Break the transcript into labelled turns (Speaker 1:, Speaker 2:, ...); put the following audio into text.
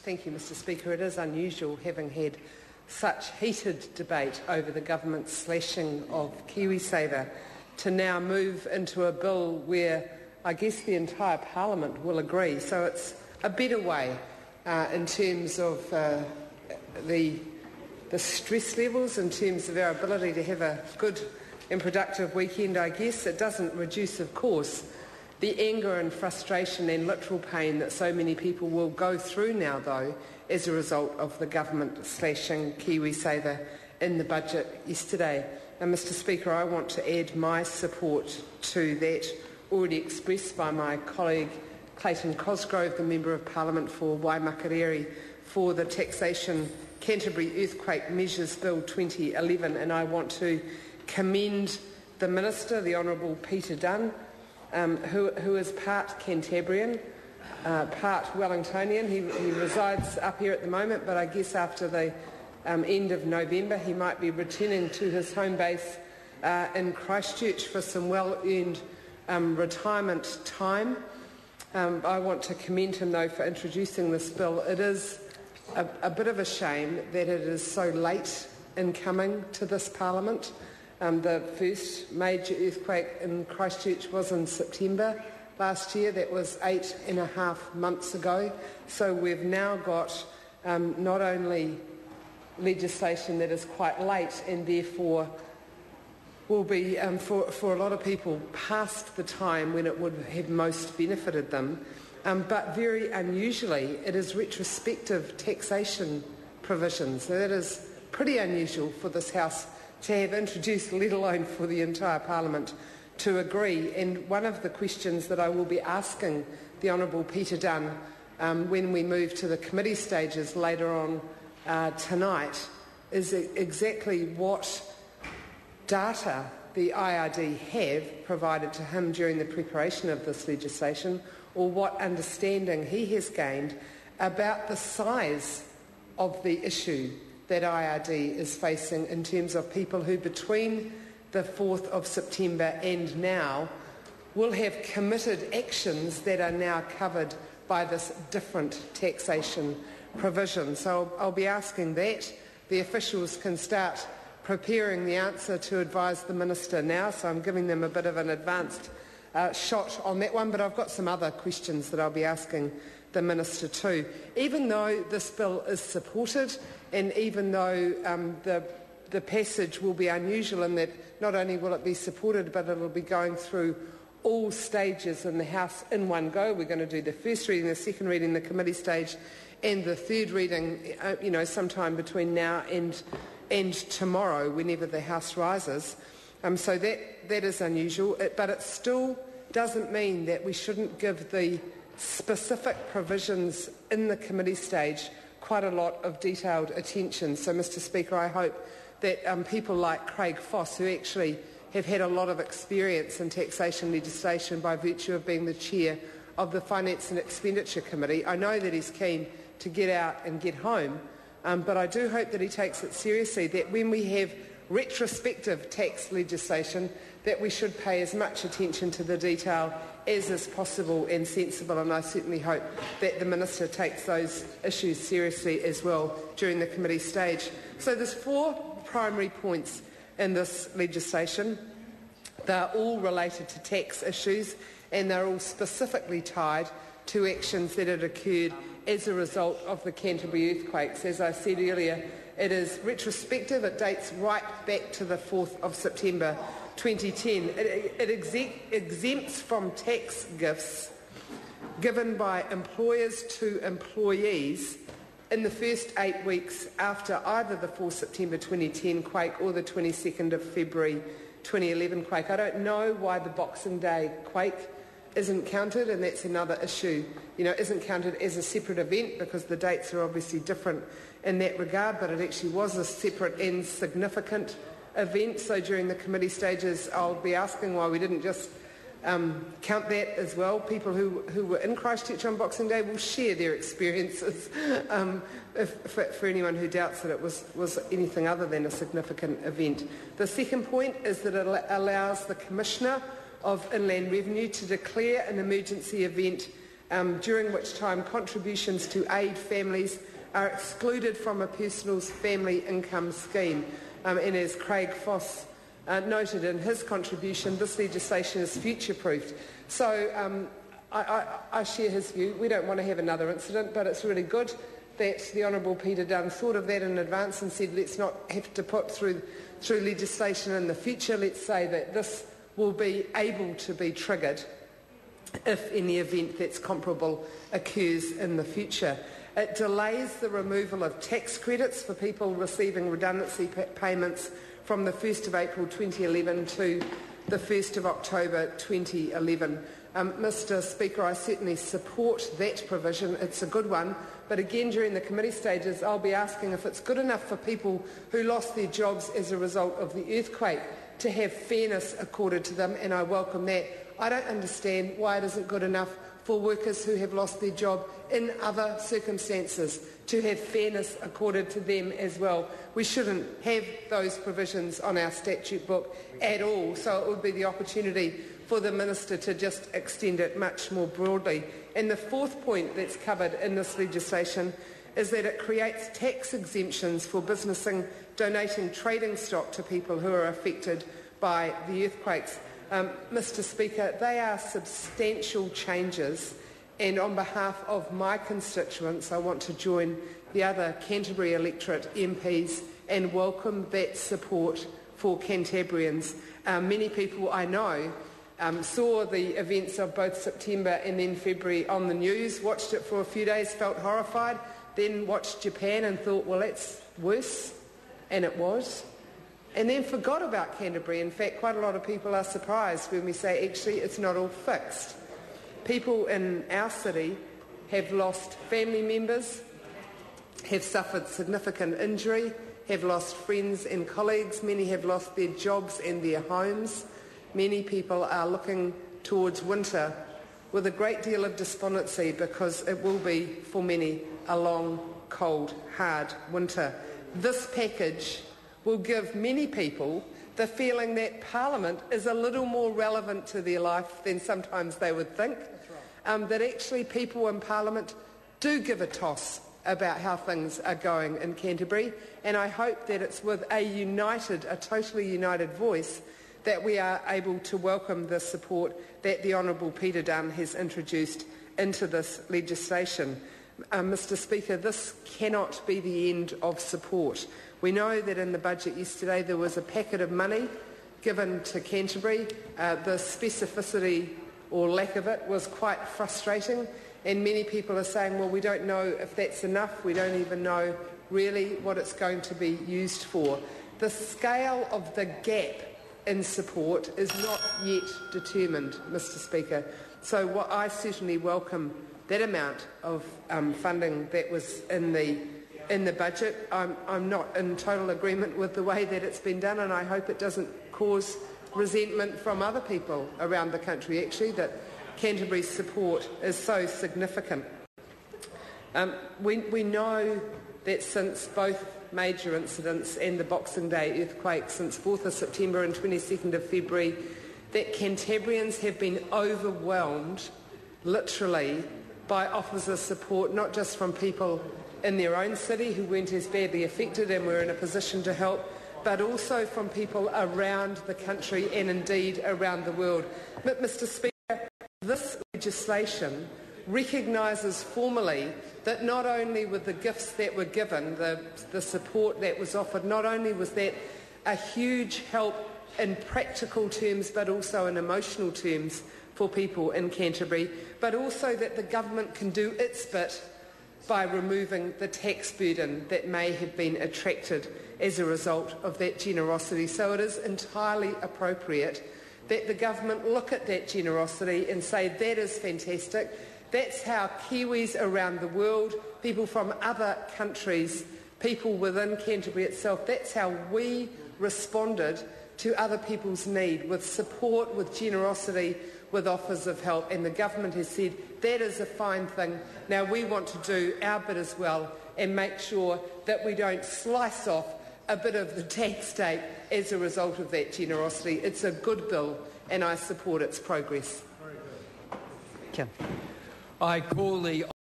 Speaker 1: Thank you, Mr Speaker. It is unusual, having had such heated debate over the government's slashing of KiwiSaver, to now move into a bill where I guess the entire Parliament will agree. So it's a better way in terms of the stress levels, in terms of our ability to have a good and productive weekend, I guess. It doesn't reduce, of course, the anger and frustration and literal pain that so many people will go through now, though, as a result of the government slashing KiwiSaver in the budget yesterday. And Mr Speaker, I want to add my support to that already expressed by my colleague Clayton Cosgrove, the Member of Parliament for Waimakariri, for the Taxation Canterbury Earthquake Measures Bill 2011. And I want to commend the Minister, the Honourable Peter Dunn, who is part Cantabrian, part Wellingtonian. He resides up here at the moment, but I guess after the end of November he might be returning to his home base in Christchurch for some well-earned retirement time. I want to commend him, though, for introducing this bill. It is a bit of a shame that it is so late in coming to this Parliament. The first major earthquake in Christchurch was in September last year. That was 8.5 months ago. So we've now got not only legislation that is quite late and therefore will be, for a lot of people, past the time when it would have most benefited them, but very unusually it is retrospective taxation provisions. So that is pretty unusual for this House to have introduced, let alone for the entire Parliament to agree. And one of the questions that I will be asking the Honourable Peter Dunn when we move to the committee stages later on tonight is exactly what data the IRD have provided to him during the preparation of this legislation, or what understanding he has gained about the size of the issue that IRD is facing in terms of people who between the 4th of September and now will have committed actions that are now covered by this different taxation provision. So I'll be asking that. The officials can start preparing the answer to advise the Minister now, so I'm giving them a bit of an advanced shot on that one, but I've got some other questions that I'll be asking the Minister too. Even though this bill is supported, and even though the passage will be unusual in that not only will it be supported, but it will be going through all stages in the House in one go. We're going to do the first reading, the second reading, the committee stage, and the third reading, sometime between now and tomorrow, whenever the House rises. So that is unusual, but it still doesn't mean that we shouldn't give the specific provisions in the committee stage quite a lot of detailed attention. So, Mr Speaker, I hope that people like Craig Foss, who actually have had a lot of experience in taxation legislation by virtue of being the chair of the Finance and Expenditure Committee, I know that he's keen to get out and get home, but I do hope that he takes it seriously, that when we have retrospective tax legislation, that we should pay as much attention to the detail as is possible and sensible, and I certainly hope that the Minister takes those issues seriously as well during the committee stage. So there's 4 primary points in this legislation. They're all related to tax issues, and they're all specifically tied to actions that had occurred as a result of the Canterbury earthquakes. As I said earlier, it is retrospective. It dates right back to the 4th of September 2010. It exempts from tax gifts given by employers to employees in the first 8 weeks after either the 4th September 2010 quake or the 22nd of February 2011 quake. I don't know why the Boxing Day quake isn't counted, and that's another issue, isn't counted as a separate event because the dates are obviously different in that regard, but it actually was a separate and significant event. So during the committee stages, I'll be asking why we didn't just count that as well. People who were in Christchurch on Boxing Day will share their experiences for anyone who doubts that it was anything other than a significant event. The second point is that it allows the Commissioner of Inland Revenue to declare an emergency event during which time contributions to aid families are excluded from a person's family income scheme. And as Craig Foss noted in his contribution, this legislation is future-proofed. So I share his view. We don't want to have another incident, but it's really good that the Honourable Peter Dunn thought of that in advance and said let's not have to put through legislation in the future. Let's say that this will be able to be triggered if any event that's comparable occurs in the future. It delays the removal of tax credits for people receiving redundancy payments from the 1st of April 2011 to the 1st of October 2011. Mr Speaker, I certainly support that provision. It's a good one. But again, during the committee stages, I'll be asking if it's good enough for people who lost their jobs as a result of the earthquake to have fairness accorded to them, and I welcome that. I don't understand why it isn't good enough for workers who have lost their job in other circumstances to have fairness accorded to them as well. We shouldn't have those provisions on our statute book at all, so it would be the opportunity for the Minister to just extend it much more broadly. And the fourth point that's covered in this legislation is that it creates tax exemptions for businesses donating trading stock to people who are affected by the earthquakes. Mr Speaker, they are substantial changes, and on behalf of my constituents I want to join the other Canterbury electorate MPs and welcome that support for Canterburyans. Many people I know saw the events of both September and then February on the news, watched it for a few days, felt horrified, then watched Japan and thought, well, that's worse, and it was. And then forgot about Canterbury. In fact, quite a lot of people are surprised when we say, actually, it's not all fixed. People in our city have lost family members, have suffered significant injury, have lost friends and colleagues. Many have lost their jobs and their homes. Many people are looking towards winter with a great deal of despondency because it will be, for many, a long, cold, hard winter. This package will give many people the feeling that Parliament is a little more relevant to their life than sometimes they would think. That actually people in Parliament do give a toss about how things are going in Canterbury, and I hope that it's with a totally united voice that we are able to welcome the support that the Honourable Peter Dunn has introduced into this legislation. Mr Speaker, this cannot be the end of support. We know that in the budget yesterday there was a packet of money given to Canterbury. The specificity or lack of it was quite frustrating, and many people are saying, well, we don't know if that's enough, we don't even know really what it's going to be used for. The scale of the gap in support is not yet determined, Mr Speaker. So I certainly welcome that amount of funding that was in the budget. I'm not in total agreement with the way that it's been done, and I hope it doesn't cause resentment from other people around the country, actually, that Canterbury's support is so significant. We know that since both major incidents and the Boxing Day earthquake, since 4th of September and 22nd of February, that Canterburyans have been overwhelmed, literally, by offers of support, not just from people in their own city who weren't as badly affected and were in a position to help, but also from people around the country and indeed around the world. But Mr Speaker, this legislation recognises formally that not only were the gifts that were given, the support that was offered, not only was that a huge help in practical terms but also in emotional terms for people in Canterbury, but also that the government can do its bit by removing the tax burden that may have been attracted as a result of that generosity. So it is entirely appropriate that the government look at that generosity and say that is fantastic. That's how Kiwis around the world, people from other countries, people within Canterbury itself, that's how we responded to other people's need, with support, with generosity, with offers of help. And the government has said that is a fine thing. Now we want to do our bit as well and make sure that we don't slice off a bit of the tax take as a result of that generosity. It's a good bill and I support its progress.
Speaker 2: Kim. I call the